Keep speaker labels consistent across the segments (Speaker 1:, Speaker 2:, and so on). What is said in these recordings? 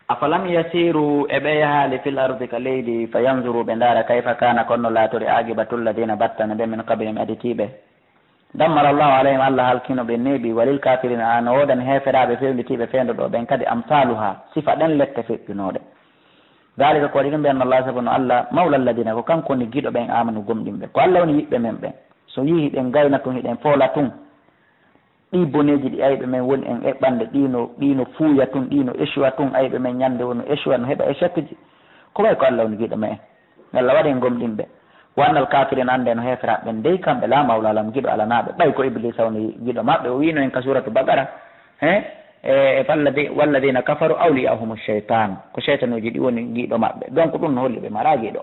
Speaker 1: afalam yasiru eɓeyahali fil ardi ka leydi fa yanzuru ɓe ndaara kayfa kana konno laatore agibatul ladina battana ɓe min qablihim aditiɓe dammara allahu alayhim allah halkino ɓe neeɓi walil kafirina an wodan heferaɓe fewnditiɓe fendo ɗo ɓen kadi amsaluha sifa ɗen lette feƴƴunoɗe dalika ko waɗi ɗum ɓenno allah sabu no allah mawla alladina ko kanko woni giɗo ɓen amanu gomɗinɓe ko allah woni yiɓɓe men ɓen so yihi ɗen gayna tun hiɗen foola tun ɗi boneji ɗi ayɓe men woni en eɓɓande ɗino fuuya tun ɗino échoua tun ayɓe men ñande wono échoua no heɓa échec ji ko way ko allah woni giɗo men en allah waɗi en gomɗinɓe wannal kafirin ande no heferaɓe ɓen dey kamɓe la mawla lam giɗo alanaɓe ɓay ko iblisa woni giɗo maɓɓe o wino en ka suratu bagara walladina kafaru awliyahum cheytan ko cheytanuji ɗi woni giɗo maɓɓe donc ɗum no holli ɓe mara giɗo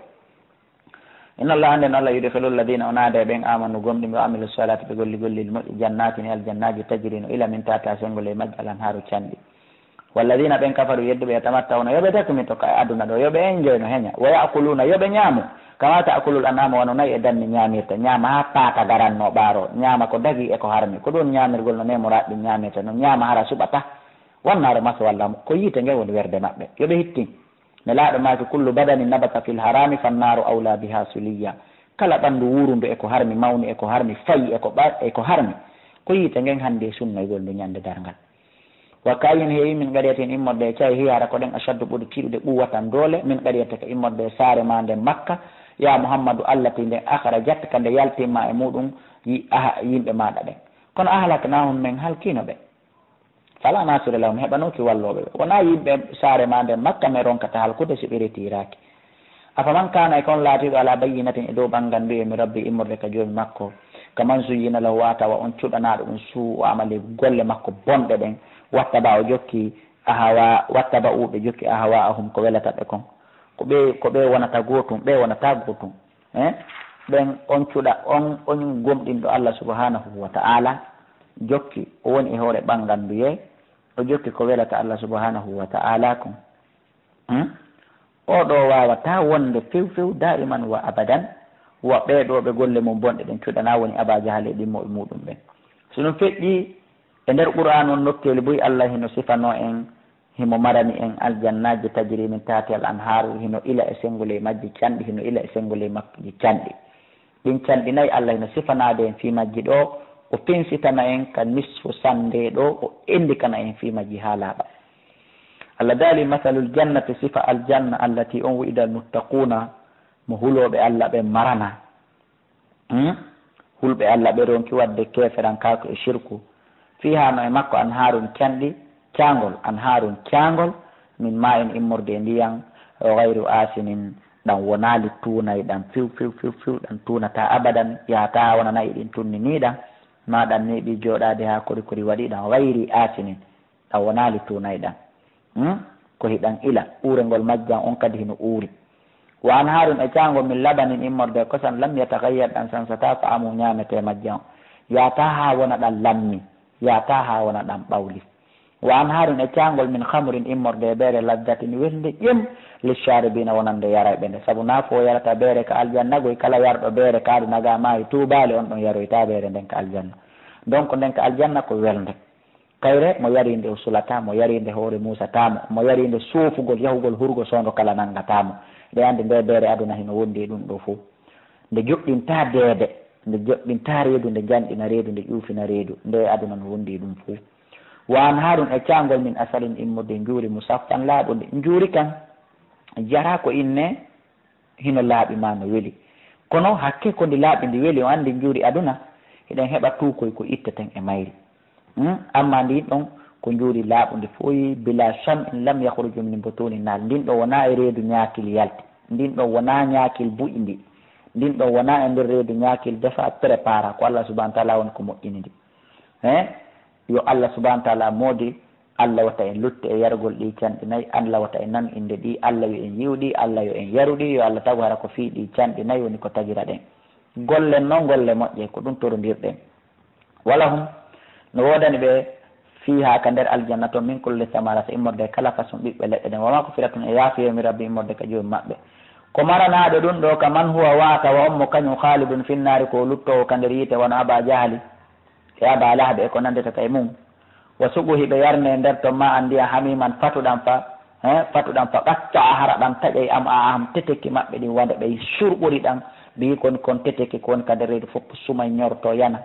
Speaker 1: inna allah ande no allah yudkhilu alladina onade ɓen amanu gomɗinɓe wa amilu salati ɓe golli gollil moƴƴi jannatin e aljannaji tajri no ila min tata sengol e majji alan haaru canɗi walladina ɓen kafaru yedduɓe yatamattawna yoɓe takumi tokka e aduna ɗo yoɓe enjoy no heña wa yakuluna yoɓe ñaamu kama ta'kulul an'ama wono nayi e danni ñaamirta ñaama ha paata garanno ɓaaro ñaama ko dagi e ko harmi ko ɗum ñaamirgol no nemoraɗi ñaamirta no ñaama hara suɓata wonnaaro masa walla ko yiite nge woni werde maɓɓe yoɓe hittin ne laaɗo maaki kullu badani nabata fil harami fannaru awla biha suliya kala ɓanndu wurundu eko harmi mawni eko harmi fayi eko harmi ko yiite ngen hannde sunnoygol ndu ñande darngal wa kayin heewi min gaɗiyaten immorde e cayi hiyara ko ɗen achaddu ɓuuri tiɗude ɓuwatan doole min gaɗiyete ko immorde e saare ma nden makka ya mouhammadou allah ti nden akhara jatta ka nde yaltimma e muɗum yimɓe maɗa ɗen kono ahlaknahum men halkino ɓe fala nasire lahum heɓanoki walloɓe ɓe wona yimɓe saare ma nden makka me ronkata halkude so ɓe retiraki afaman kana e kon laatiɗo ala bayyinatin e dow ɓangal mbiye mi rabbi immorde ka joomi makko kaman zuyina lahu watawa on cuɗanaɗo ɗum suu o amali golle makko bonɗe ɗen wattaba o jokki ahawa wattaba uɓe jokki ahawa ahum ko welata ɓe kon ko ɓe wonata gotum ɓe wonata gotum ɓen on cuɗa on gomɗinɗo allah subhanahu wa ta'ala jokki o woni e hoore ɓangal nduye o jokki ko welata allah subhanahu wa ta'ala kon oɗo wawata wonde few few daiman wa abadan wa ɓeɗoɓe golle mum bonɗe ɗen cuɗana woni aba jahale ɗimmoɓe muɗum ɓen sono feƴƴi e nder qur'an on nokkeli boyi allah hino sifano en himo marani en aljannaji tajri min tahti al anharu hino ila e sengole majji canɗi hino ila e sengole majji canɗi ɗin canɗi nayyi allah hino sifanade en fi majji ɗo o pinsitana en ka nisfu sande ɗo o endikana en fi majji ha laaɓa allah daali mathalul jannati sifa aljanna allati on wi'ida almuttaquna mo huloɓe allah ɓe marana hulɓe allah ɓe ronki wadde keferan kako e shirku fiha no e makko anharun canɗi cangol anharun cangol min ma en immorde ndiyan gayru asinin ɗan wonali tunay ɗan fiw ɗan tunata abadan yata wona nayi ɗin tunniniɗan ma ɗan neeɓi joɗade ha kori kori waɗi ɗan gayri asinin ɗan wonali tunay ɗan ko hiɗan ila urengol majjan on kadi hino uuri wa anharun e cangol min labanin immorde kosan lam yatagayyar ɗan sansata fa amu ñamete majjan yata ha wona ɗan lammi yata ha wona ɗan ɓawli wa anharun e cangol min hamrin immorde ɓeere laddatin welde ƴem lisharibina wonande yarayɓe nde saabu nafo yarata ɓeere ka aljanna goy kala yarɗo ɓeere kaari naga maayi tuubali on ɗon yaroyta ɓeere nden ka aljanna donc nden ka aljanna ko welde kayre mo yarinde o sulata mo yarinde hoore musatamo mo yarinde suufugol yahugol hurgo sondo kala nangatamo nde ande nde ɓeere aduna hino wondi ɗum ɗo fo nde joɗɗinta deede nde joɗɗinta reedu nde janɗina reedu nde ƴuufina reedu nde aduna no wondi ɗum fo wan haɗum e cangol min asalin immude juuri musaffan laaɓude juuri kan jara ko inne hino laaɓi ma no weeli kono hakke ko ndi laaɓi ndi weeli o andi juuri aduna eɗen heɓa tuukoy ko itteten e mayri amma ndin ɗon ko juuri laaɓude foyi bila cham in lam yahruju min botuni naal ndin ɗo wona e reedu ñaakil yalti ndin ɗo wona ñaakil buƴi ndi ndin ɗo wona e nder reedu ñaakil defa prépara ko allah subahana taala woni ko moƴƴini ndi yo allah subahana taala moodi allah wata en lutte e yargol ɗi canɗi nayyi allah wata en nan inde ɗi allah yo en yiwɗi allah yo en yaruɗi yo allah tagu hara ko fiiɗi canɗi nayyi woni ko tagira ɗen golle noon golle moƴƴe ko ɗum torodirɗen wala hum no wodani ɓe fiha ka nder aljanna to min kulle samara so immorde kala façon ɓiɓɓe leɗɗe ɗen wama ko firatun e yaafiyomi rabbi immorde ka joomum maɓɓe ko maranaɗo ɗum ɗo ka man huwa wata wa ommo kañum khalidun finnari ko luttowo ka nder yiite wono aba jahali e aba lahɓe e ko nandeta kay mum wa suɓuhi ɓe yarne nder to ma andiya hamiman fatuɗan fa fatuɗan fa ɓacca a hara ɗan taƴay am a am teteki maɓɓe ɗin wonde ɓe surɓuri ɗan mbi kon teteki kon kadi reedu fof sumay ñorto yana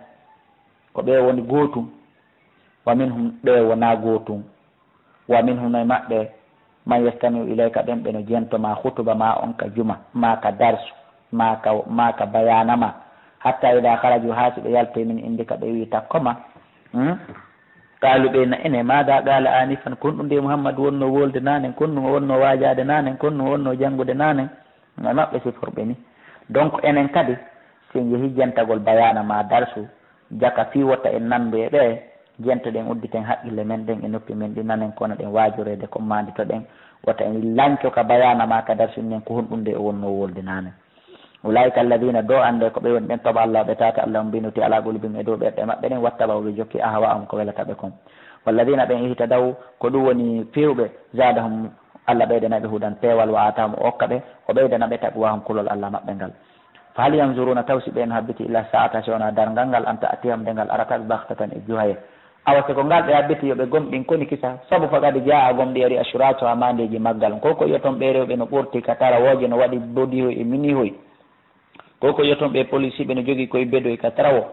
Speaker 1: ko ɓe woni gootum wa minhum ɓe wona gootum wa minhum noye maɓɓe man yastamiu ilayka ɓen ɓe no jentoma hutuba ma on ka juma ma ka darsu ma ka bayanama hatta ida haraju ha si ɓe yalte min indika ɓe wi takkoma qaalu ɓe na ene maada qaala anifan kon ɗum nde mouhammadou wonno wolde nanen kon ɗum wonno wajade nanen kon ɗum wonno janngude nanen no maɓɓe siforɓe ni donc enen kadi sen jeehi jentagol bayana ma darsu jaka fi wotta en nandu e ɓe jente ɗen udditen haqqille men ɗen e noppi men ɗi nanen kono ɗen wajurede ko mandito ɗen wata en lanco ka bayana ma ka darsu nen ko honɗum nde o wonno wolde nanen ulaika alladina do ande ko ɓe woni ɗen toɓa allah ɓe tata allah mbinuti ala gulubim e dow ɓerɗe maɓɓe ɗen wattaba ɓe jokki ahwa am ko welataɓe kon walladina ɓen ihita daw ko ɗum woni fewɓe zadahum allah ɓeydanaɓe hudan pewal wa atamo okka ɓe o ɓeydanaɓe taqwahum kulol allah maɓɓe ngal fa hal yanzuruna taw si ɓen habbiti illa saata sowona dargal ngal anta atiyam nde ngal arata ɓe bahtatan e juhaye awa siko ngal ɓe habbiti yoɓe gomɗin koni kisa saabu fagadi jaa gomɗi ari assurato ha mandeji maggal koko yiyoton ɓe rewɓe no ɓurti ka tara wooje no waɗi bodihoy e minihoy koko yiyoton ɓe police ɓe no jogui koye bedoy ka tarawo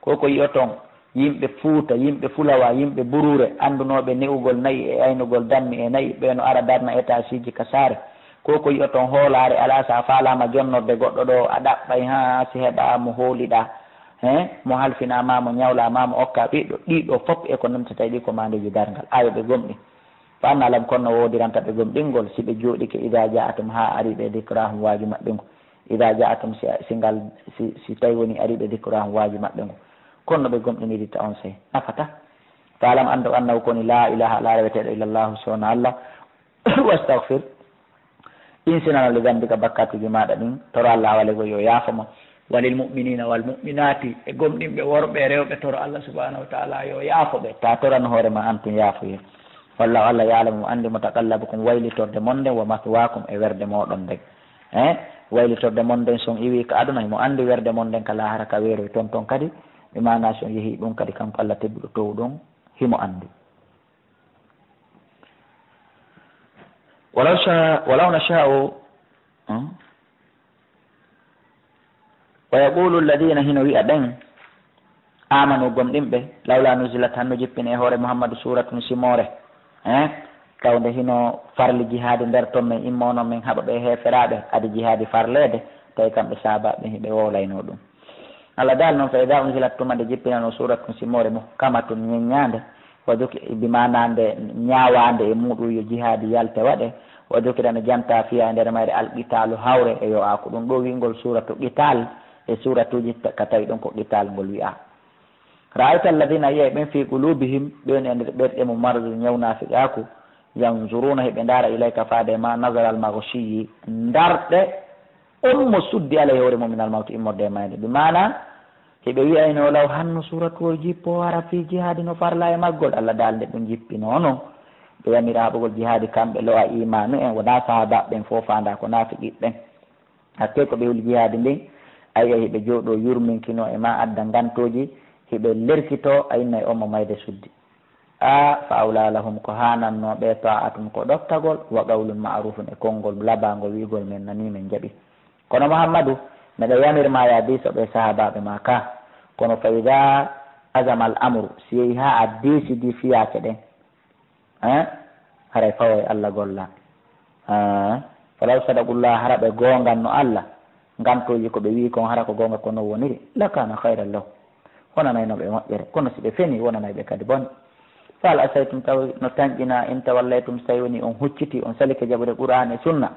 Speaker 1: koko yiyoton yimɓe fuuta yimɓe fulawa yimɓe burure andunoɓe ne'ugol nayyi e aynugol dammi e nayyi ɓe no ara darna état siji ka saare koko yiyoton hoolare ala sa falama jonnorde goɗɗo ɗo a ɗaɓɓay ha si heeɓa mo hooliɗa mo halfinama mo ñawlama mo okka ɗiɗo fof e ko namtata ɗi ko mandeji dargal ayoɓe gomɗi fa anna lam konno wodiranta ɓe gomɗingol si ɓe jooɗike ida jaatum ha ariɓe dikrahum waaju maɓɓe ngo ida jaatum singal si tawi woni ariɓe dikrahum waaju maɓɓe ngo konno ɓe gomɗiniritta on sey nafata fa alam andu annahu koni la ilaha ala reweteɗo illallahu sowna allah wastahfir insinanale gandika bakkatuji maɗa ɗin toro allah walego yo yaafoma walil muminina wal muminati e gomɗinɓe worɓe rewɓe toro allah subahanahu wa taala yo yaafoɓe ta toran hoorema antum yaafoye wallahu allah yaalamu andi mutakallabukum waylitorde mon nden wa maswakum e werde moɗon nden waylitorde mon nden son iwi ko aduna mo andi werde mon nden ka lahara ka weeroy toon kadi ɓe mana son yeehi ɗum kadi kanko allah tebbuɗo tow ɗon himo andi walaw nasha'u wa yaqulu alladina hino wi'a ɗen amanu gomɗinɓe lawla nuzilat hanno jippine e hoore mouhammadou suratun simore tawde hino farli jihadi nder toon men immono men haɓa ɓe heferaɓe adi jihadi farlede tawi kamɓe sabaɓe hiɓe wowlayno ɗum allah dal noon fa ida unzilat tumade jippinano suratun simore muhkamatun ñeññande wa joki bimanande ñawande e muɗum yo jihadi yalte waɗe wa jokirano janta fiya e nder mayre alqitalu hawre e yo a ko ɗum ɗo wingol suratu qital e suratuji ka tawi ɗon ko qital ngol wi'a ra'ayta alladina yiya ɓen fi qulubihim ɓen e nder ɓerɗe mum mardu ñawnafiqaku yanzuruna heɓe ndara ilayka faade ma nazara al maghshiyi darɗe on mo suddi ala hewre mumin al mawti immorde mayde bi mana heɓe wiyayno law hanno suratu o jippo wara fi jihadi no farla e maggol allah dal nde ɗum jippino noon ɓe wamira haɓugol jihadi kamɓe lo a imanu en wona sahabaɓe ɓen fof fanda ko nafiqiɓɓen hakke ko ɓe wuli jihadi ndin ayiya heɓe jooɗo yurminkino e ma adda gantoji heɓe lerkito ayinnayi omo mayde suddi fa awla lahum ko hananno ɓe ta'atum ko ɗoftagol wa qawlun ma'rufun e konngol labangol wigol men nani men jaaɓi kono mouhammadou meɗa yamirma ya diso ɓe sahabaɓe ma ka kono fa ida azama al amru si yehi ha a disidi fiyake ɗen haray fawoye allah golla falaw sadaqullah hara ɓe gonganno allah gantoji ko ɓe wi kon hara ko gonga kono woniri lakana hayran lahu wonanayno ɓe moƴƴere kono si ɓe feni wonanayɓe kadi bone fa al asaytum taw no tanƴina in tawallaytum so tawi woni on hucciti on salike jaɓude qur'an e sunna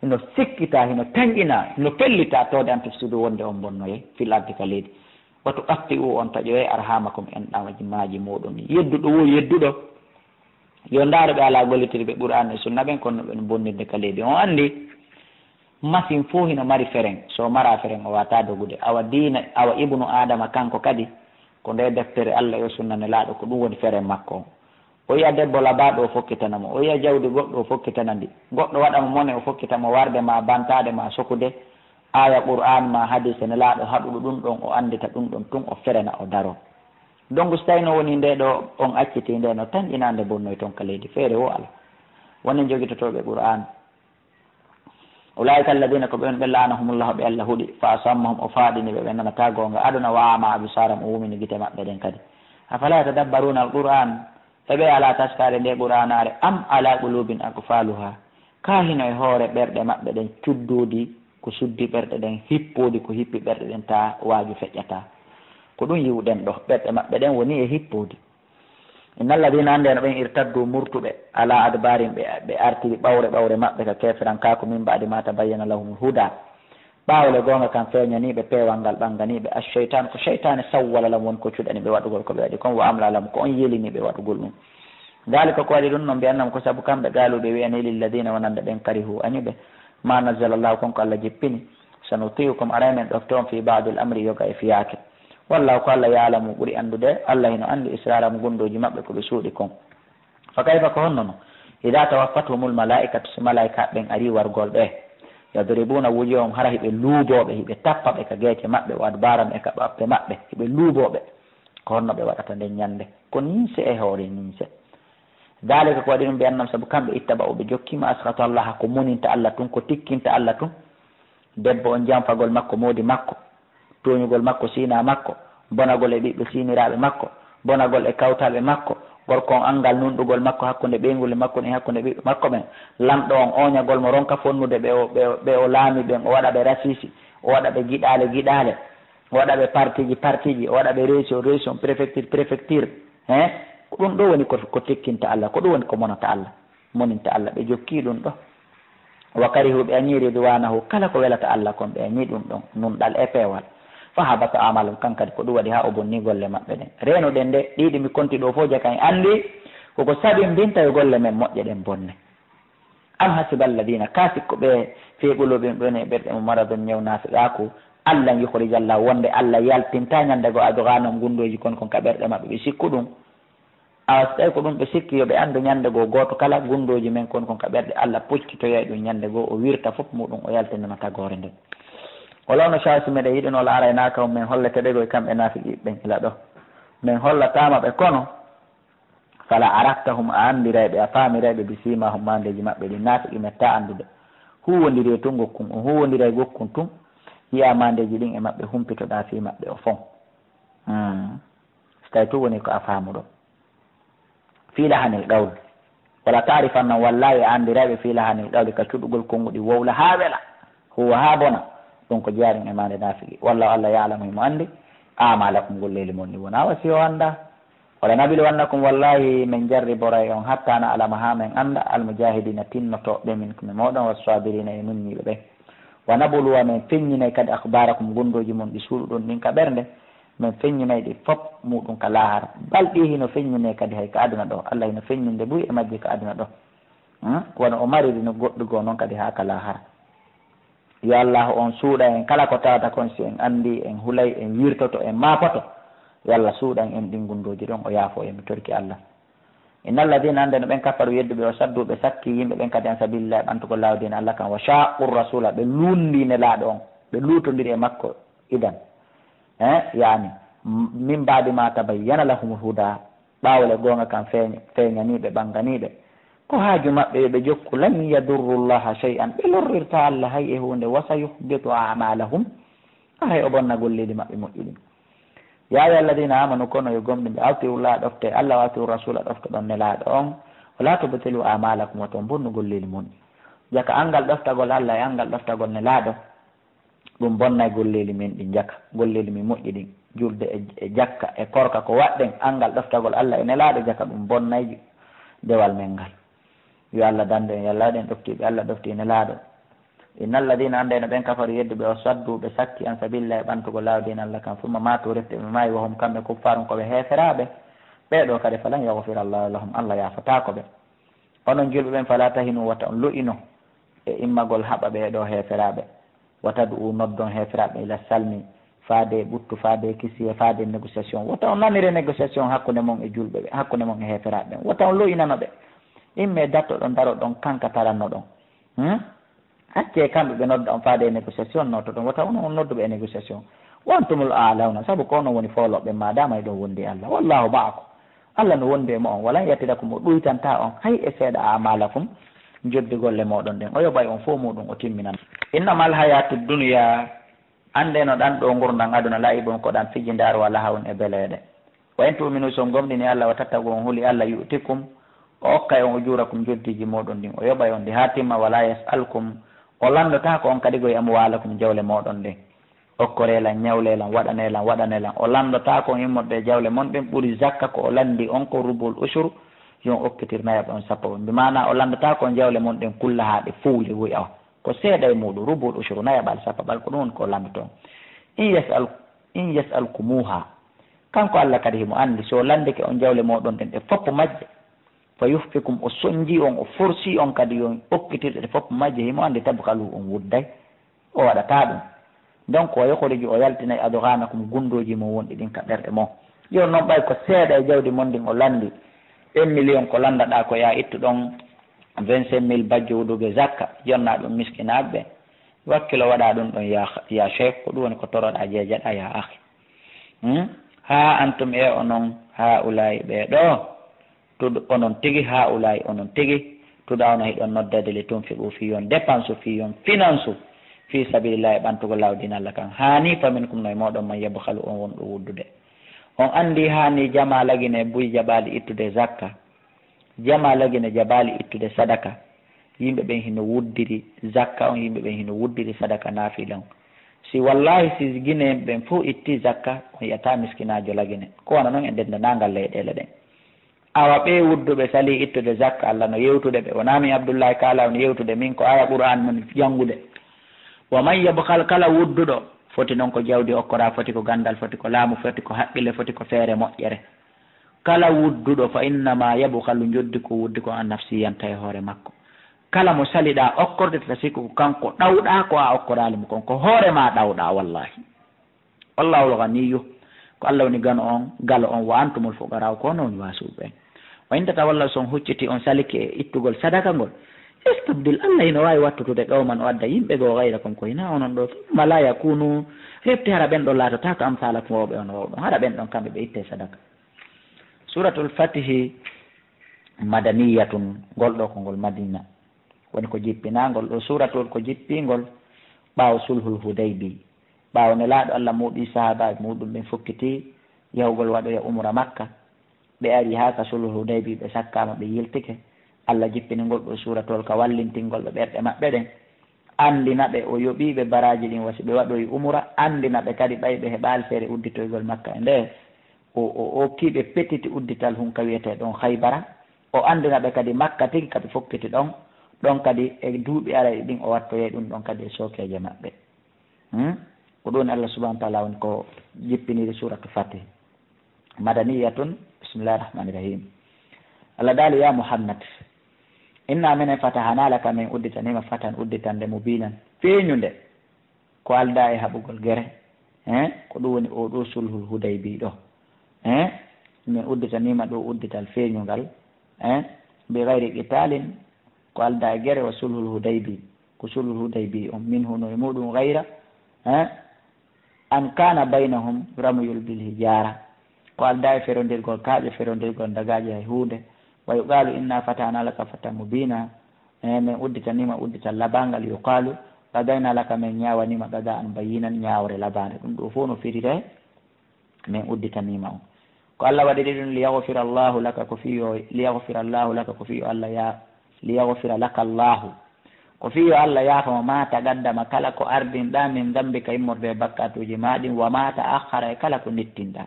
Speaker 1: ino sikkita hino tanƴina hino pellita tode an teftude wonde on bonnoye fil ardi ka leydi watu ɓatti u on taƴoye arhamakum en ɗawaji maaji muɗum yedduɗo wo yedduɗo yo ndaaro ɓe ala gollitiri ɓe qur'an e sunna ɓen kono ɓen bonnirde ka leydi on anndi machine fo hino mari fereng so mara fereng o wata dogude awa diina awa ibnu adama kanko kadi ko nde deftere allah yo sunna ne laaɗo ko ɗum woni fereng makko o yiya debbo labaɗo o fokkitanamo o yiya jawdi goɗɗo o fokkitanandi goɗɗo waɗamo mone o fokkitamo warde ma bantade ma sokude aya qur'an ma hadise ne laaɗo haɗuɗo ɗum ɗon o andita ɗum ɗon tun o ferena o daro donc so tawi no woni nde ɗo on acciti nde no tan inande bonnoy toon ka leydi feere wo ala wonen jogitotoɓe qur'an ulaika alladina ko ɓen ɓe lanahumullahu ɓe allah huuɗi fa asammahum o faaɗini ɓe ɓe nanata gonga aduna wa ama abisaram o wumini guite maɓɓe ɗen kadi afala yatadabbaruna alquran eɓe ala taskade nde qur'anare am ala qulubin aqfaluha ka hino e hoore ɓerɗe maɓɓe ɗen cuddudi ko suddi ɓerɗe ɗen hippodi ko hippi ɓerɗe ɗen ta waaju feƴƴata ko ɗum yiwɗen ɗo ɓerɗe maɓɓe ɗen woni e hippodi inna alladina andeno ɓen irtaddu murtuɓe ala adbarin ɓe artiri ɓawre maɓɓe ka kefiran kako min mbaɗi ma tabayyana lahum huda ɓawle gonga kan feeñaniɓe peewal ngal ɓanganiɓe acheytan ko cheytane sawwala lam woni ko cuɗani ɓe waɗugol ko ɓe waɗi comme wa amla lam ko on yeliniɓe waɗugol ɗum dalika ko waɗi ɗum noon mbiyannam ko saabu kamɓe gaaluɓe wiyani lilladina wonande ɓen karihu añuɓe ma nazzala llahu konko allah jippini sanutiukum aray men ɗofte on fi badi l amri yoga e fiyake wallahu ko allah yaalamu ɓuuri andude allah hino andi israramu gundoji maɓɓe ko ɓe suuɗi kon fa kayfa ko honno no ida tawaffathumul malaikatu so malaika ɓen ari wargol ɓe yadribuna wujuhum hara hiɓe luuboɓe hiɓe tappa ɓe ka gueece maɓɓe o adbaram e ka ɓaɓɓe maɓɓe hiɓe luuboɓe ko honno ɓe waɗata nden ñande ko ninse e hoore ninse dalika ko waɗi ɗum mbiyannam saabu kamɓe ittaba o ɓe jokkima asratu allah ko muninta allah tun ko tikkinta allah tun debbo on janfagol makko moodi makko toñugol makko sina makko bonagol e ɓiɓɓe siniraɓe makko bonagol e kawtaɓe makko gorko on angal nunɗugol makko hakkude ɓeygol e makko ni hakkude ɓiɓɓe makko ɓen lamɗo on oñagol mo ronka fonnude ɓe o laami ɓen o waɗa ɓe rasisi o waɗa ɓe giɗale o waɗa ɓe partiji o waɗa ɓe région préfecture he ko ɗum ɗo woni ko tikkinta allah ko ɗum woni ko monata allah moninta allah ɓe jokki ɗum ɗo wa karihu ɓe añi ridwanahu kala ko welata allah kon ɓe añi ɗum ɗon nunɗal e peewal fa habata amalum kankadi ko ɗum waɗi ha o bonni golle maɓɓe ɗen renuɗen nde ɗiɗi mi konti ɗo fof jaka en andi koko saɓimbinta e golle men moƴƴe ɗen bonne am hasiba alladina ka sikko ɓe feeɓuloɓen ɗon e ɓerɗe mo maradon ñewnafiɗaku allah yuhrijallah wonde allah yaltinta ñande go adoganam gundoji kon ka ɓerɗe maɓɓe ɓe sikku ɗum awa so tawi ko ɗum ɓe sikki yoɓe andu ñande goo goto kala gundoji men kon ka ɓerɗe allah puccitoya ɗum ñande goo o wirta fof muɗum o yaltinana tagore nden walawno chasi meɗen yiɗino laara e nakam min hollete ɗo e kamɓe nafiqi ɓen ila ɗo min hollatama ɓe kono fala araktahum a andirayɓe a famirayɓe bi simahum mandeji maɓɓe ɗi nafiqi metta andude huwodiri tun gokkun o huwodira e gokkun tun yiya mandeji ɗin e maɓɓe humpitoɗa fi maɓɓe o fon so tawi tu woni ko a famuɗo filahanil qawle wala tarifanna wallahi a andirayɓe filahanil qawle ka cuɗugol konguɗi wowla ha weela huwa ha bona ɗum ko jaarin e mande nafiqi wallahu allah yalamu himo andi amalakum golleli mon ni wona wasi o anda wala nabili wannakum wallahi min jarri boray on hatta na alama ha min anda almujahidina tinnotoɓe min komi moɗon wassabirina e nunniɓe ɓe wa nabuluwa min feññinay kadi akhbarakum gundoji mon ɗi suuɗu ɗon ɗin ka ɓernde min feññinay ɗi fop muɗum ka lahara balɗi hino feññine kadi hay ka aduna ɗo allah hino feññinde ɓuy e majji ka aduna ɗo wono o mariri no goɗɗugo noon kadi ha ka lahara yo allah on suuɗa en kala ko tawata kon si en andi en hulay en wirtoto en mapoto yo allah suuɗan en ɗin gundoji ɗon o yaafo en mi torki allah inna alladina ande no ɓen kafaru yedduɓe o sadduɓe sakki yimɓe ɓen kadi an sabilillah ɓantugo lawdine allah kan wa shaqu rasula ɓe lundine laaɗo on ɓe lutodiri e makko idan yani min mbaɗi ma tabayyana lahum huda ɓawle gonga kan feeñaniɓe ɓanganiɓe ko haaju maɓɓe yoɓe jokku lan yadurru llaha chey an ɓe lorrirta allah hay e hunde wasa yuhbitu amalahum hay o bonna golleɗi maɓɓe moƴƴuɗi ya ayuha alladina amanu kono yo gomɗe ɓe awtiullah ɗofte allah watiru rasula ɗofte ɗon nelaɗo on wala tubtilu amalakum o toon bonnu golleɗi mon jaka angal ɗoftagol allah e angal ɗoftagol nelaɗo ɗum bonnay golleɗi men ɗi jaka golleɗi mi moƴƴi ɗin julde e jakka e korka ko waɗɗen angal ɗoftagol allah e nelaɗo jaka ɗum bonnay dewal men ngal yo allah dande en yalla ɗen ɗoftiɓe allah ɗofti nelaɗo inna alladina ande no ɓen kafaru yedduɓe o sadduɓe sakki an sabilillah e ɓantugo lawdin allah kam summa matu refte ɓe maayi wahum kamɓe kuffarum koɓe heeferaɓe ɓeɗo kadi falan yahfira llahu lahum allah yafatako ɓe onon julɓe ɓen fala tahinu wata on lo'ino e immagol haɓa ɓeɗo heeferaɓe wata du noddon heeferaɓe ila salmi faade ɓuttu faade kisiye faade négociation wata on nanire négociation hakkude mon e julɓe ɓe hakkude mon e heeferaɓe ɓen wata on lo'inano ɓe imme datto ɗon daro ɗon kanka taranno ɗon hacce kamɓe ɓe nodda on faade e négociation notto ɗon wata on nodduɓe e négociation wontumul alawna saabu ko onon woni foloɓe madama e ɗo wondi allah wallahu maako Allah no wonde mo on wala yattida ko mo ɗuytanta on hay e seeɗa amalakum joddi golle moɗon ɗen o yoɓay on fof muɗum o timminan innamal hayatu dunya ande no ɗan ɗo gurdam aduna laibon ko ɗan fijindar wala hawon e beleɗe wa in tuminu son gomɗini Allah wa tattago on huuli Allah yu'tikum o okkay on ujurakum joddiji moɗon ɗin o yoɓay on ndi ha timma wala yasalkum o landota ko on kadi goye amwalakum jawle moɗon ɗin okkorelan ñawlelan waɗanelan o landota ko immorɗe jawle mon ɗin ɓuuri zakka ko o landi on ko rubul usur yon okkitirnayaɓe on sappo on mbimana o landota ko jawle mon ɗin kulla ha ɗe fuuli wiya o ko seeɗa e muɗum rubul usur nayaɓal sappaɓal ko ɗum woni ko landoton in yasalkumuha kanko Allah kadi himo andi so landike on jawle moɗon ɗin ɗe foppo majje fa yuffikum o soñji on o forsi on kadi yon okkitirɗe ɗe foppo majje himo andi tabkalu on wudday o waɗata ɗum donc o yokoriji o yaltinayi adoganakum gundoji mo wonɗi ɗin ka ɓerɗe mo yon noon ɓay ko seeɗa e jawdi mon ɗin o landi 1 million ko landaɗa ko ya ittu ɗon 25 000 bajjo wuduge zakka jonna ɗum miskinaɓe ɓe wakkilo waɗa ɗum ɗon ya cheikh ko ɗum woni ko toroɗa jeejaɗa ya ahi ha antum e onon ha ulayi ɓeɗo tuɗ onon tigui ha ulayi onon tigui tuɗa ono hiɗon noddade le tunfiqu fi yon dépense fi yon finance fi sabilillahi ɓantugo lawdin Allah kan hani famin kum noye moɗon man yabhalu on wonɗo wuddude on andi hani jama lagine buy jaɓali ittude zakka jama lagine jaɓali ittude sadaka yimɓe ɓen hino wuddiri zakka on yimɓe ɓen hino wuddiri sadaka nafilan si wallahi si guine ɓen fof itti zakka on yiyata miskinajo lagine ko wana noon e ndendanangal leyɗele ɗen awa ɓe wudduɓe sali ittude zakka Allah no yewtude ɓe wonami Abdoullahi kala no yewtude min ko aya qur'an mon jangude wa man yabkhal kala wudduɗo foti noon ko jawdi okkora foti ko gandal foti ko laamu foti ko haqqille foti ko feere moƴƴere kala wudduɗo fa innama yabkhalu joddi ko wuddi ko an nafsi yanta e hoore makko kala mo saliɗa okkorde tata sikku ko kanko ɗawɗa ko a okkorali mo kon ko hoore ma ɗawɗa wallahi wallahu lganiyu ko Allah woni gano on galo on wa antumul fuqara ko noon wasuɓe wa indata walla son hucciti on saliki e ittugol sadaka ngol estabdil Allah ino wawi wattutude qawman o adda yimɓe goo gayra kon ko hina onon ɗo mala yakunu hefte hara ɓen ɗo laatota ko amsalakum wawɓe on wawɗon haɗa ɓen ɗon kamɓe ɓe itte sadaka suratul fatihi madaniyatun ngol ɗo ko ngol madina woni ko jippinagol ɗo suratol ko jippingol ɓaawo sulhul hudaybi ɓaawo ne laaɗo Allah muɗi sahabaɓe muɗum ɓen fukkiti yahugol waɗoya umra makka ɓe ari ha ka sulhul hudaybi ɓe sakkama ɓe yiltike Allah jippinigol ɗo suratol ka wallintingol ɓe ɓerɗe maɓɓe ɗen andina ɓe o yoɓiɓe baraji ɗin wasi ɓe waɗoyi umra andina ɓe kadi ɓay ɓe heɓali feere udditoygol makka e nde o kiiɓe petiti uddital hun ka wiyete ɗon haybara o andina ɓe kadi makka tigi kaɓe fokkiti ɗon kadi e duuɓi araɗi ɗin o wattoye ɗum ɗon kadi e sokeje maɓɓe ko ɗum Allah subahana taala woni ko jippiniri suratu fatih madaniyatun bisimillahi rahmani rahim Allah daali ya Muhammad inna minen fatahana laka min udditanima fatan udditande mubinan feeñude ko alda e haɓugol gere ko ɗum woni o ɗo sulhul hudaybi ɗo min udditanima ɗo uddital feeñugal bi gayri qitalin ko alda e gere wa sulhul hudaybi ko sulhul hudaybi on min huno e muɗum gayra an kana baynahum ramyul bil hijara ko alda e ferondirgol kaaƴe ferondirgol dagaji hay hunde wa yuqalu inna fatana laka fatan mubina min udditanima uddital labangal yuqalu qadayna laka min ñawanima qada an bayinan ñawre labande ɗum ɗo fof no firire min udditanima on ko Allah waɗiri ɗum liyaghfira Allahu laka ko fiyo liyaghfira Allahu laka ko fiyo Allah ya liyaghfira laka Allahu ko fiyo Allah yafama ma tagaddama kala ko ardinɗa min dambika immorde bakkatuji maɗin wa ma ta'akhkhara e kala ko nettinɗa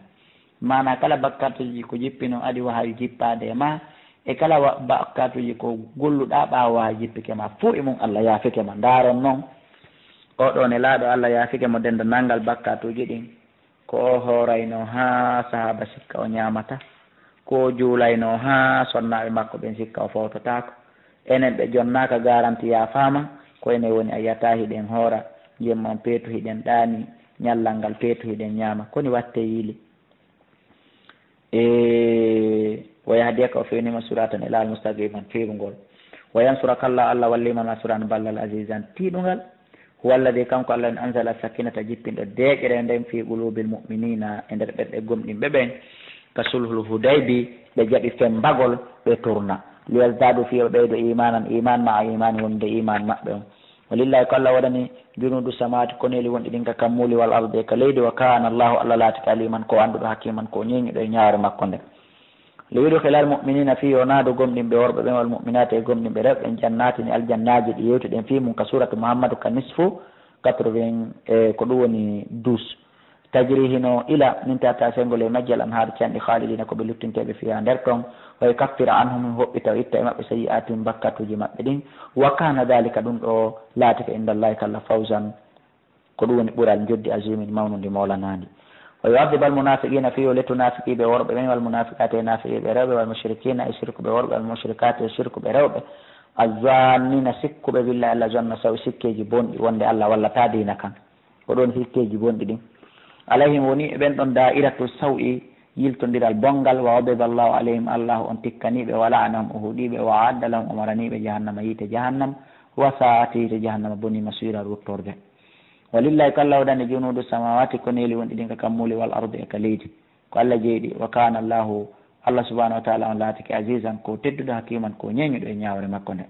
Speaker 1: mana kala bakkatuji ko jippino adi wahawi jippade e ma e kala bakkatuji ko golluɗa ɓawa waha jippike ma fuu e mum Allah yaafike ma ndaron noon oɗo ne laaɗo Allah yaafike mo denda nangal bakkatuji ɗin ko o horayno ha sahaba sikka o ñamata ko juulayno ha sonnaɓe makko ɓen sikka o fawtotako enen ɓe jonnaka garanti yafama ko ene woni a yiyata hiɗen hoora jemman peetu hiɗen ɗaani ñallal ngal peetu hiɗen ñaama koni watte yiili wa yahdiyaka o fewnima suratan ila al mustaqiman fiirugol wa yansuraka Allah wallimama suran ballal azizan tiiɗugal huwa alladi kanko Allah en anzala sakinata jippinɗo deeƴere nden fi qulubil mu'minina e nder ɓerɗe gomɗinɓe ɓen ka sulhul hudaybi ɓe jaɓi fembagol ɓe turna liyazdadu fiyo ɓeydo imanan iman ma iman wonde iman maɓɓe on walillahi ko Allah waɗani junudu samawati koneli wonɗi ɗin ka kammuli wal arde ka leydi wa kana allahu Allah laati ka liman ko anduɗo hakiman ko ñeñiɗo e ñaare makko nde liwiɗo kelal mu'minina fi o naado gomɗinɓe worɓe ɓen wal mu'minati e gomɗinɓe rewɓe jannati ni aljannaji ɗi yewtuɗen fi mum ka suratu muhammadu ka nisfu 80 ko ɗum woni 12 tajri hino ila min tata sengol e majjal an haade canɗi haalidina koɓe luttinteɓe fiya nder ton way kaffira anhum hoɓɓita o itta e maɓɓe sayi atin bakkatuji maɓɓe ɗin wa kana dalika ɗum ɗo laatike indallahi kalla fawsan ko ɗum woni ɓural joddi azimin mawnude mawlanadi wa yu'adhibu almunafiqina fi lettu nafiqiɓe worɓe ɓen wal munafiqati e nafiqiɓe rewɓe wal mushrikina e sirkuɓe worɓe wal mushrikati e sirkuɓe rewɓe azannina sikkuɓe billahi allah jonna saw sikkeji bonɗi wonde allah wallata dina kan ko ɗon sikkeji bonɗi ɗin alayhim woni ɓen ɗon da'iratu sawi yiltodiral bongal wa wabeba allahu alayhim allahu on tikkaniɓe wa la'anahum o huuɗiɓe wa adda lahum o maraniɓe jahannama yiite jahannam wa sa'ati yiite jahannama boni masira ruttorde walillahi ko allah waɗani junudu samawati ko neeli wonɗi ɗin ka kammuli wal ardi e ka leydi ko allah jeyɗi wa kana allahu allah subahanahu wa taala on laatike azisan ko tedduɗo hakiman ko ñeñuɗo e ñawre makko nde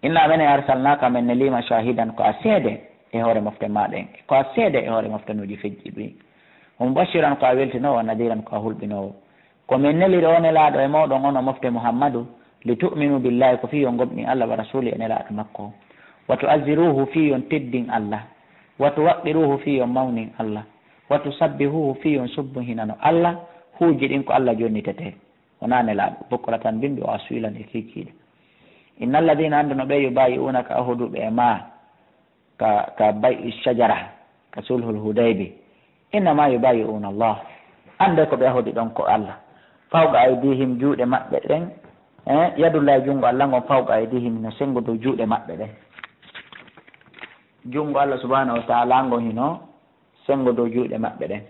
Speaker 1: inna men e arsalnaka men ne lima shahidan ko a seede e hoore mofte maɗa en ko a seede e hoore moftanuji fejji ɗuyi o mubashiran ko a weltinowo nadiran ko a hulɓinowo komin neliri o nelaɗo e mawɗon ono mofte mouhammadou li tu'minu billahi ko fiyon gomɗin allah wa rasuli e nelaɗo makko wa tu'azziruhu fiyon teddin allah wa tuwaqqiruhu fiyon mawnin allah wa tusabbihuhu fiyon subbu hinano allah huuji ɗin ko allah jonnitete wona nelaɗo bokkora tan bimbi o a suilan e kikiɗe inna alladina ande no ɓe yubayi'unaka ahuduɓe e ma ka bayi shajara ka sulhul hudaybi innama yubayi'una allah ande ko ɓe ahodi ɗon ko allah fawqa aydihim juuɗe maɓɓe ɗen yadullahi junngo allah ngon fawqa aydihim no sengo dow juuɗe maɓɓe ɗen junngo allah subhanahu wa taala ngo hino sengo dow juuɗe maɓɓe ɗen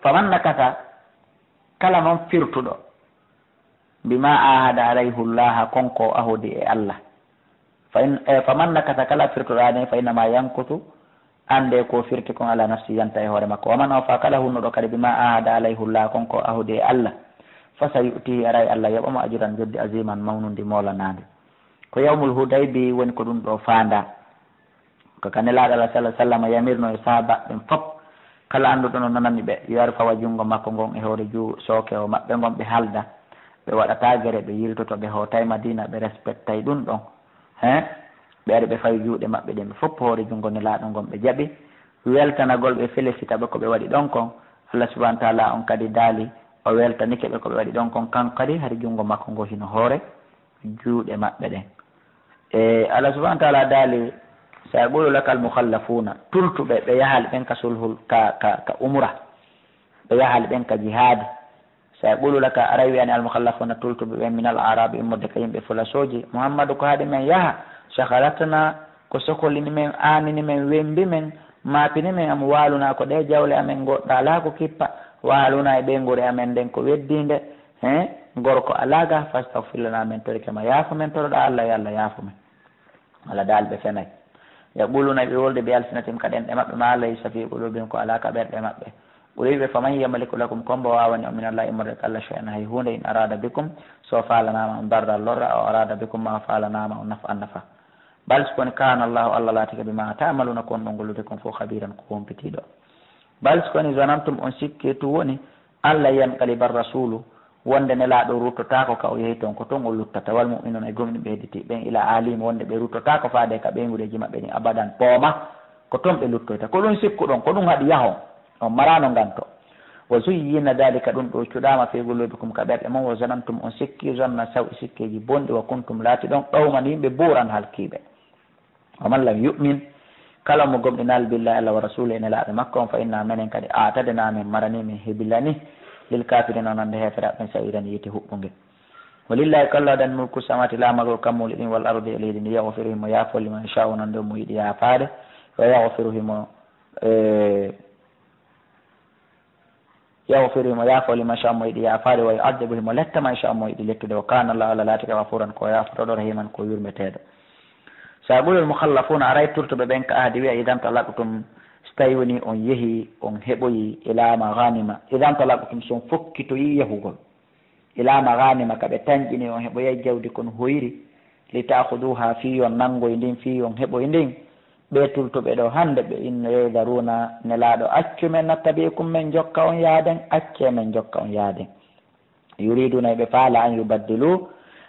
Speaker 1: faman nakata kala noon firtuɗo bima ahada alayhu llaha konko ahodi e allah faman nakata kala firtuɗo aden fa innama yankutu ande ko firti kon ala nafsi yanta e hoore makko waman afa kala hunnuɗo kadi bima ahada alayhu llah konko ahodi e allah fa sa yu'tihi aray allah yoɓamo ajuran joddi aziman mawnude molanade ko yawmul hudaybi woni ko ɗum ɗo fanda ko kanelaɗo alah sallah sallam yamirno e sahaba ɓen fop kala annduɗo no nanani ɓe yiyar fawa junngo makko ngon e hoore sooke o maɓɓe ngon ɓe halda ɓe waɗata gere ɓe yiltoto ɓe hotay madina ɓe respectay ɗum ɗon ɓe ari ɓe fawi juuɗe maɓɓe ɗen ɓe fof hoore junngo nelaɗo ngon ɓe jaɓi weltanagol ɓe félicita ɓe ko ɓe waɗi ɗon kon allah subahana taala on kadi daali o weltanike ɓe ko ɓe waɗi ɗon kon kanko kadi hari junngo makko ngo hino hoore juuɗe maɓɓe ɗen e allah subahana taala daali sa yaqulu laka almukhallafuna tultuɓe ɓe yahali ɓen ka sulhul ka umra ɓe yahali ɓen ka jihadi sa yaqulu laka aray wiyani almukhallafuna tultuɓe ɓen min al arabe immorde ka yimɓe fulasoji mouhammadou ko haade men yaha saharatna ko sokolini men anini men wembi men mapini men amo waluna ko ɗe jawle amen goɗɗo ala ko kippa waluna e ɓeygure amen nden ko weddinde gorko alaga fastahfirlana men torikema yaafo men toroɗa allah yo allah yaafo men allah daalɓe fenay yaquluna ɓe wolde ɓe alsinatim ka ɗenɗe maɓɓe ma allah safi qulubihim ko ala ka ɓerɗe maɓɓe ɓuriɓe faman yamliku lakum kombo wawani o min allah immorde ko allah cheyan hay hunde in arada bikum so falanama on darda lorra o arada bikum ma falanama o nafa annafa bal sikoni kana allahu allah latika bima tamaluna ko on ɗon gollude kon fof habiran ko wompitiɗo bal sikoni zanantum on sikketu woni allah yanqaliba rasulu wonde nelaɗo ruttotako ka o yehi toon ko toon o luttata wal muminuna e gomni ɓe hediti ɓen ila alima wonde ɓe ruttotako faade ka ɓeygudeji maɓɓe ni abadan pooma ko toon ɓe luttoyta ko ɗum sikkuɗon ko ɗum haɗi yahon on marano ganto wa zuyyina dalika ɗum ɗo cuɗama fi qulubikum ka ɓerɗe mon wa zanantum on sikki zonna sawi sikkeji bonɗi wa kuntum laati ɗon ɗowman yimɓe buuran halkiɓe wa man lam yu'min kala mo gomɗinal billahi allah wa rasuli ene laaɓe makko on fa inna menen kadi atadenamin marani min hebilani lil kafirin o nande hefere ɓen sawiran yiiti huɓɓuge walillahi ko allah waɗani mulku samati lamagol kammuli ɗin wal ardi e leydi ndi yahfiru himo yaafo liman sha'u nande mo yiɗi yaafade wa yahfiru himo yaafo liman sha'u mo yiɗi yaafade wa yu'adibu himo letta man sha'u mo yiɗi lettude wa kana allah allah laatika gafuran ko yaafotoɗo rahiman ko yurmeteɗo sa ɓulol mukhallafuna aray turtoɓe ɓen ka ahdi wiya idam talaqutum so tawi woni on yehi on heɓoyi ila maghanima idan talaqtum son fokkitoyi yahugol ila maghanima kaɓe tañƴini on heɓoyay jawdi kon hoyri li ta'khuduha fi on nangoy ndin fi on heɓoy ndin ɓe tultuɓe ɗo hande ɓe inno yeydaruna nelaɗo accu men nattabikum men jokka on yaaden acce men jokka on yaaden yuriduna ɓe faala an yubaddilu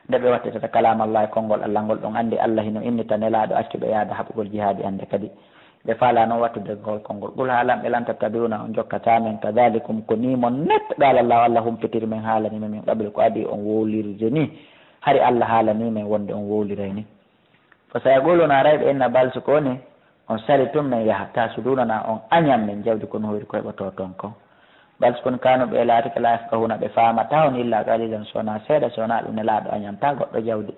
Speaker 1: nde ɓe wattitata kalamallahi konngol allah ngol ɗon andi allah hino innita nelaɗo accu ɓe yaada haɓugol jihadi ande kadi ɓe faala noon wattude ngol konngol qul haalam ɓe lan tattabiuna on jokkata men kadalikum ko ni mon net ɗalallahu allah humpitiri men haalanima min qabli ko adi on wowlirde ni hari allah haalani men wonde on wowliray ni fa sayaquluna arayɓe inna balso ko ni on sali tum men yaha ta sudunana on añam men jawdi kono hoyri ko heɓato toon kon balso kon kanu ɓe laatika la yafkahuna ɓe famata on illa qalilan sowona seeɗa sowona ɗum ne laaɗo añamta goɗɗo jawdi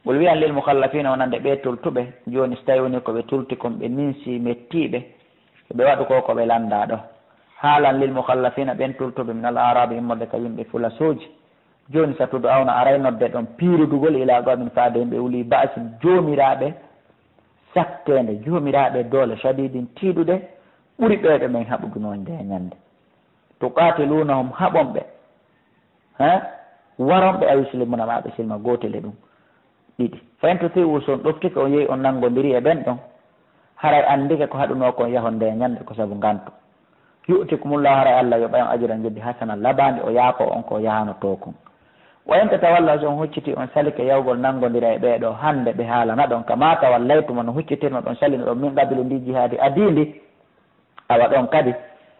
Speaker 1: ɓol wiyan lil mukhallafina wonande ɓe tultuɓe joni so tawi woni koɓe tulti kon ɓe minsi mettiɓe ɓe waɗu ko koɓe landa ɗo haalan lil mukhallafina ɓen tultuɓe min al arabe immorde ka yimɓe fulasuji joni satudu awna aray nodde ɗon piirudugol ila gomin faade yimɓe wuli basi jomiraɓe sattede jomiraɓe doole shadidin tiiɗuɗe ɓuuri ɓeɓe men haɓuguno nde ñande tuqatilunahum haɓonɓe waronɓe a wislimuna maɓe silma gotele ɗum ɗiɗi fayin to tiwu son ɗoftike on yehi on nangodiri e ɓen ɗon haray andike ko haɗuno kon yahon nde ñande ko saabu gantu yu'tikumullahu haray allah yoɓay on ajuran jeddi hasana labande o yaako on ko yahano to kon wayinta tawalla son hucciti on salike yawgol nangodira e ɓeɗo hande ɓe haalana ɗon kama tawallaytuma no huccitirno ɗon salino ɗon min qabilu ndi jihadi adindi awa ɗon kadi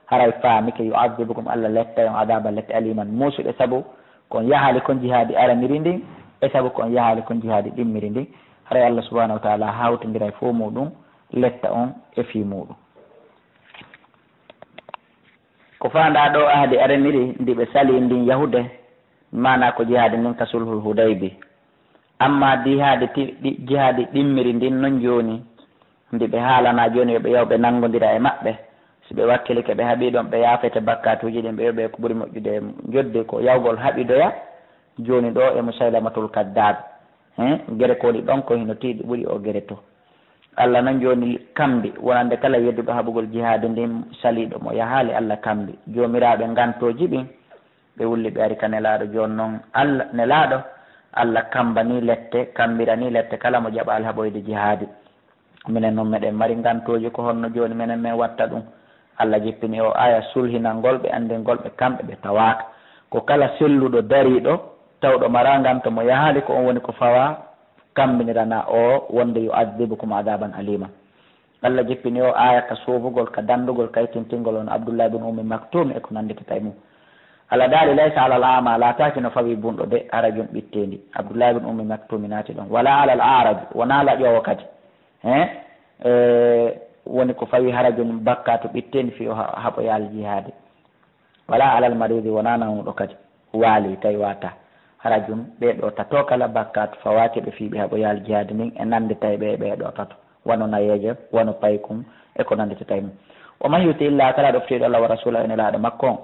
Speaker 1: haray faamike yu'adibukum allah letta on adaba lette aliman musuɗe saabu kon yahali kon jihadi araniri ndin e saabu kon yahali kon jihadi ɗimmiri ndin haray allah subahanahu wa taala hawtodira e fo muɗum letta on e fi muɗum ko fanda ɗo ahdi araniri ndi ɓe sali ndin yahude mana ko jihadi ndin ka sulhul hudaybi amma jihadi ɗimmiri ndin noon joni ndi ɓe haalana joni yoɓe yawɓe nangodira e maɓɓe si ɓe wakkilike ɓe haaɓi ɗon ɓe yaafete bakkatuji ɗin ɓe yoɓe ko ɓuuri moƴƴude jodde ko yawgol haaɓidoya joni ɗo e musaylamatul kaddab gere koli ɗon ko hino tiiɗi ɓuuri o gere to allah noon joni kambi wonande kala yedduɗo haɓugol jihadi ndin saliɗo mo yahaali allah kambi jomiraɓe gantoji ɓin ɓe wulli ɓe ari ka nelaɗo joni noon allah nelaɗo allah kambani lette kambirani lette kala mo jaɓali haɓoyde jihadi minen noon meɗen mari gantoji ko honno joni minen min watta ɗum allah jippini o aya sulhinalngol ɓe andingol ɓe kamɓe ɓe tawaka ko kala selluɗo dariɗo tawɗo mara ganto mo yahaali ko on woni ko fawa kambinirana o wonde yu'adibukum adaban alima allah jippini o aya ka sofugol ka dandugol kaytintingol on abdoullah ibn ummi maktum e ko nanditata mum allah daali laysa alal ama lataki no fawi bunɗo de arajum ɓittendi abdoullah ibn ummi maktum naati ɗon wala alal araji wona laƴowo kadi woni ko fawi harajum bakkatu ɓittendi fi o haɓoyal jihadi wala alal maridi wona nawnuɗo kadi waali tawi wata harajum ɓeɗo tato kala bakkatu fawaki ɓe fiiɓe haɓoyal jihadi nin e nande tawi ɓeɗo tato wano nayeje wano paykum e ko nandete tawi mum o man yuti illa kala ɗoftiɗo allah wa rasula ene laaɗo makko on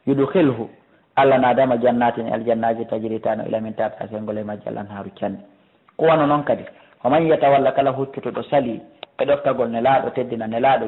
Speaker 1: yudkhilhu allah nadama jannatin aljannaji tajri tano ila min tata sengol e majji allah haaru canne ko wano noon kadi o man yatawalla kala huccutoɗo sali e ɗoftagol ne laaɗo teddina ne laaɗo